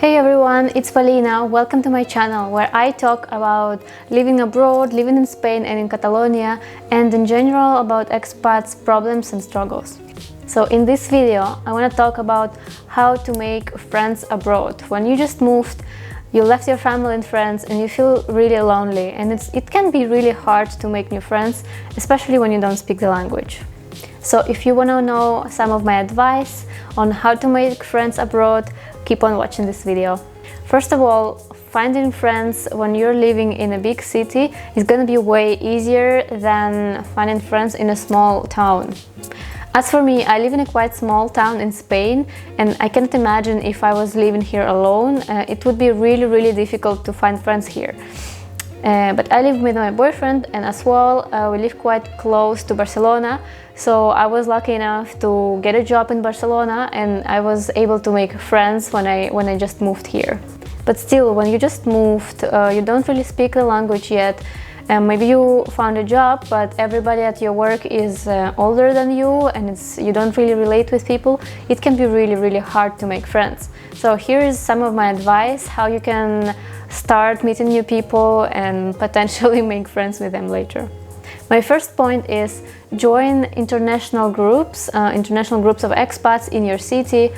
Hey everyone, it's Polina. Welcome to my channel where I talk about living abroad, living in Spain and in Catalonia, and in general about expats' problems and struggles. So in this video, I want to talk about how to make friends abroad. When you just moved, you left your family and friends and you feel really lonely, and it can be really hard to make new friends, especially when you don't speak the language. So if you want to know some of my advice on how to make friends abroad, keep on watching this video. First of all, finding friends when you're living in a big city is going to be way easier than finding friends in a small town. As for me, I live in a quite small town in Spain, and I can't imagine if I was living here alone. It would be really difficult to find friends here. But I live with my boyfriend, and as well we live quite close to Barcelona, so I was lucky enough to get a job in Barcelona, and I was able to make friends when I just moved here. But still, when you just moved, you don't really speak the language yet. Maybe you found a job, but everybody at your work is older than you, and you don't really relate with people. It can be really hard to make friends. So here is some of my advice how you can start meeting new people and potentially make friends with them later. My first point is join international groups of expats in your city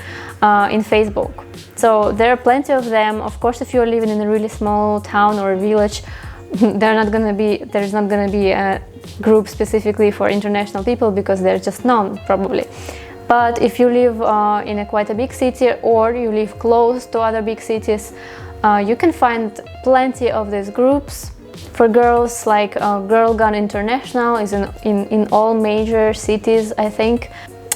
in Facebook. So there are plenty of them. Of course, if you're living in a really small town or a village, there's not going to be a group specifically for international people because there's just none, probably. But if you live in quite a big city, or you live close to other big cities, you can find plenty of these groups. For girls, like Girl Gone International is in all major cities, I think,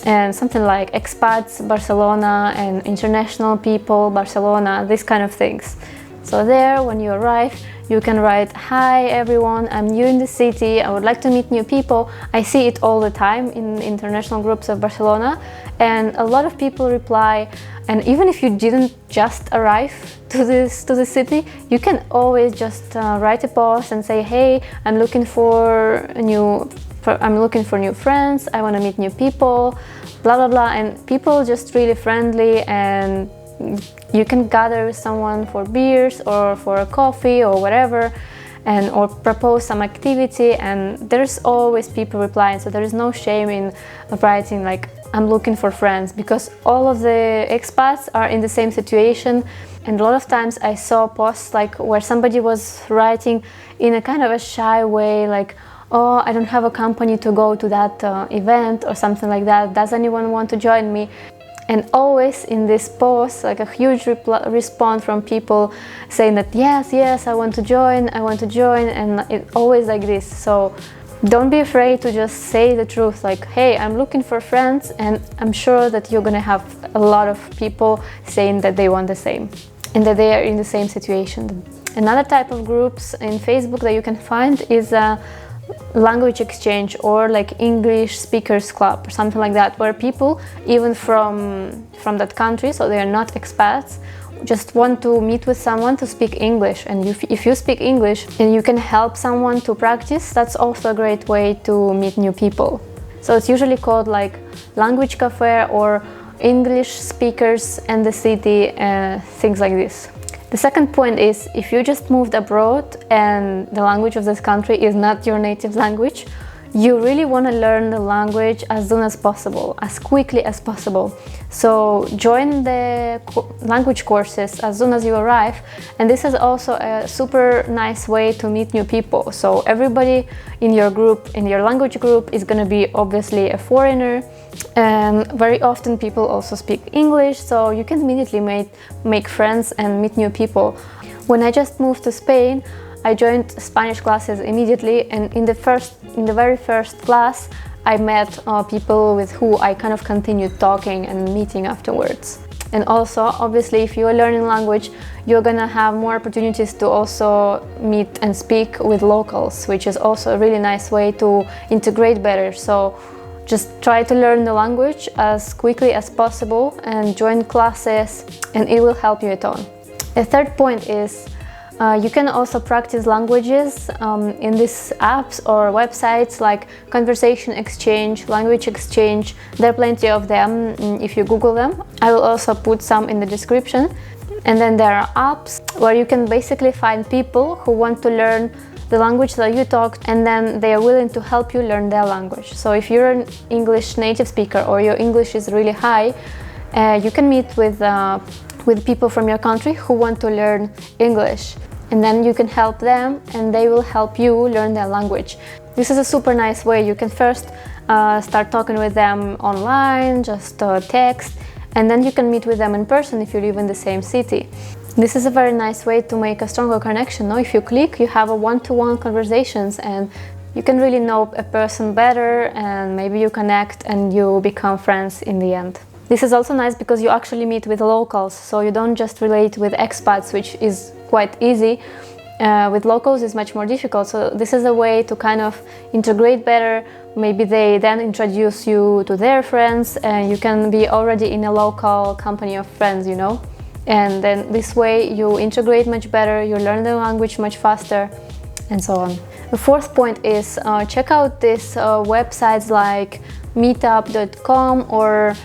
and something like Expats Barcelona and International People Barcelona, these kind of things. So there, when you arrive, you can write, "Hi everyone, I'm new in the city, I would like to meet new people." I see it all the time in international groups of Barcelona, and a lot of people reply. And even if you didn't just arrive to the city, you can always just write a post and say, "Hey, I'm looking for new friends, I want to meet new people, blah blah blah." And people just really friendly, and you can gather with someone for beers or for a coffee or whatever, or propose some activity, and there's always people replying. So there is no shame in writing like, "I'm looking for friends," because all of the expats are in the same situation. And a lot of times I saw posts like where somebody was writing in a kind of a shy way, like, "Oh, I don't have a company to go to that event," or something like that. "Does anyone want to join me?" And always in this post, like a huge response from people saying that yes, I want to join, and it's always like this. So don't be afraid to just say the truth, like, "Hey, I'm looking for friends," and I'm sure that you're gonna have a lot of people saying that they want the same and that they are in the same situation. Another type of groups in Facebook that you can find is a language exchange, or like English speakers club or something like that, where people even from that country, so they are not expats, just want to meet with someone to speak English. And if you speak English and you can help someone to practice, that's also a great way to meet new people. So it's usually called like language cafe or English speakers and the city, things like this. The second point is, if you just moved abroad and the language of this country is not your native language, you really want to learn the language as soon as possible, as quickly as possible. So join the language courses as soon as you arrive, and this is also a super nice way to meet new people. So everybody in your group, in your language group, is going to be obviously a foreigner, and very often people also speak English, so you can immediately make friends and meet new people. When I just moved to Spain, I joined Spanish classes immediately, and in the very first class I met people with who I kind of continued talking and meeting afterwards. And also, obviously, if you are learning language, you're gonna have more opportunities to also meet and speak with locals, which is also a really nice way to integrate better. So just try to learn the language as quickly as possible and join classes, and it will help you a ton. The third point is, you can also practice languages in these apps or websites like Conversation Exchange, Language Exchange. There are plenty of them if you Google them. I will also put some in the description. And then there are apps where you can basically find people who want to learn the language that you talk, and then they are willing to help you learn their language. So if you're an English native speaker or your English is really high, you can meet with people from your country who want to learn English, and then you can help them and they will help you learn their language. This is a super nice way. You can first start talking with them online, just text, and then you can meet with them in person if you live in the same city. This is a very nice way to make a stronger connection. No? If you click, you have a one-to-one conversations and you can really know a person better, and maybe you connect and you become friends in the end. This is also nice because you actually meet with locals, so you don't just relate with expats, which is quite easy. With locals it's much more difficult, so this is a way to kind of integrate better. Maybe they then introduce you to their friends and you can be already in a local company of friends, you know. And then this way you integrate much better, you learn the language much faster, and so on. The fourth point is check out these websites like Meetup.com or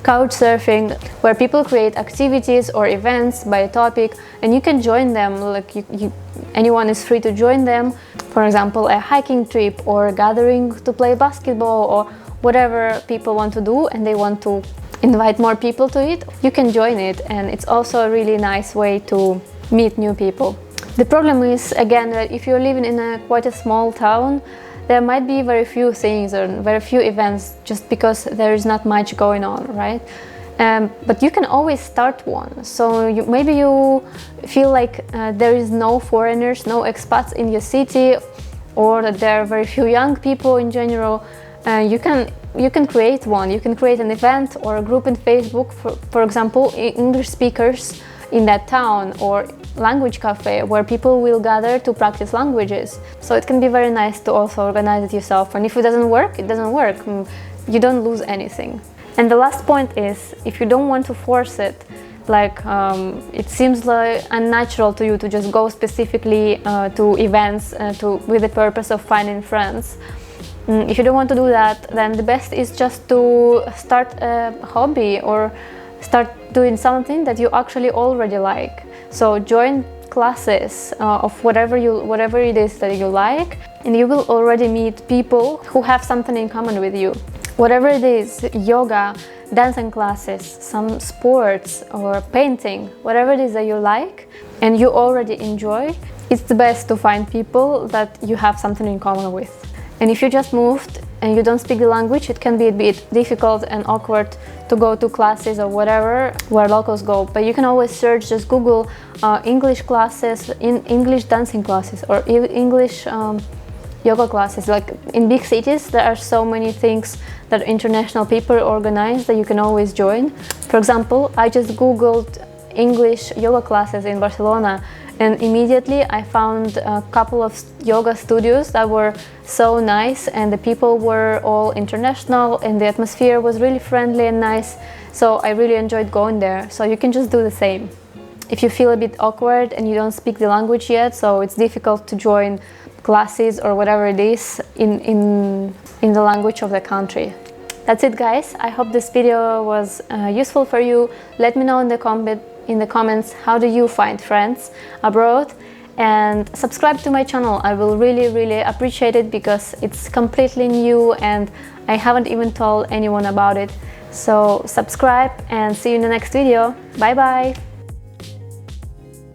Couchsurfing, where people create activities or events by topic, and you can join them. Like anyone is free to join them. For example, a hiking trip or a gathering to play basketball or whatever people want to do, and they want to invite more people to it. You can join it, and it's also a really nice way to meet new people. The problem is, again, that if you're living in quite a small town, there might be very few things or very few events just because there is not much going on, right? But you can always start one. So maybe you feel like there is no foreigners, no expats in your city, or that there are very few young people in general. You can create one. You can create an event or a group in Facebook, for example, English speakers in that town, or language cafe where people will gather to practice languages. So it can be very nice to also organize it yourself, and if it doesn't work, it doesn't work. You don't lose anything. And the last point is, if you don't want to force it, like it seems like unnatural to you to just go specifically to events with the purpose of finding friends. If you don't want to do that, then the best is just to start a hobby or start doing something that you actually already like. So join classes of whatever it is that you like, and you will already meet people who have something in common with you. Whatever it is, yoga, dancing classes, some sports or painting, whatever it is that you like and you already enjoy, it's the best to find people that you have something in common with. And if you just moved and you don't speak the language, it can be a bit difficult and awkward to go to classes or whatever where locals go. But you can always search, just Google English classes, English dancing classes, or English yoga classes. Like in big cities, there are so many things that international people organize that you can always join. For example, I just Googled English yoga classes in Barcelona, and immediately I found a couple of yoga studios that were so nice, and the people were all international and the atmosphere was really friendly and nice. So I really enjoyed going there. So you can just do the same. If you feel a bit awkward and you don't speak the language yet, so it's difficult to join classes or whatever it is in the language of the country. That's it, guys. I hope this video was useful for you. Let me know in the comments how do you find friends abroad, and subscribe to my channel. I will really appreciate it because it's completely new and I haven't even told anyone about it. So subscribe and see you in the next video. Bye bye.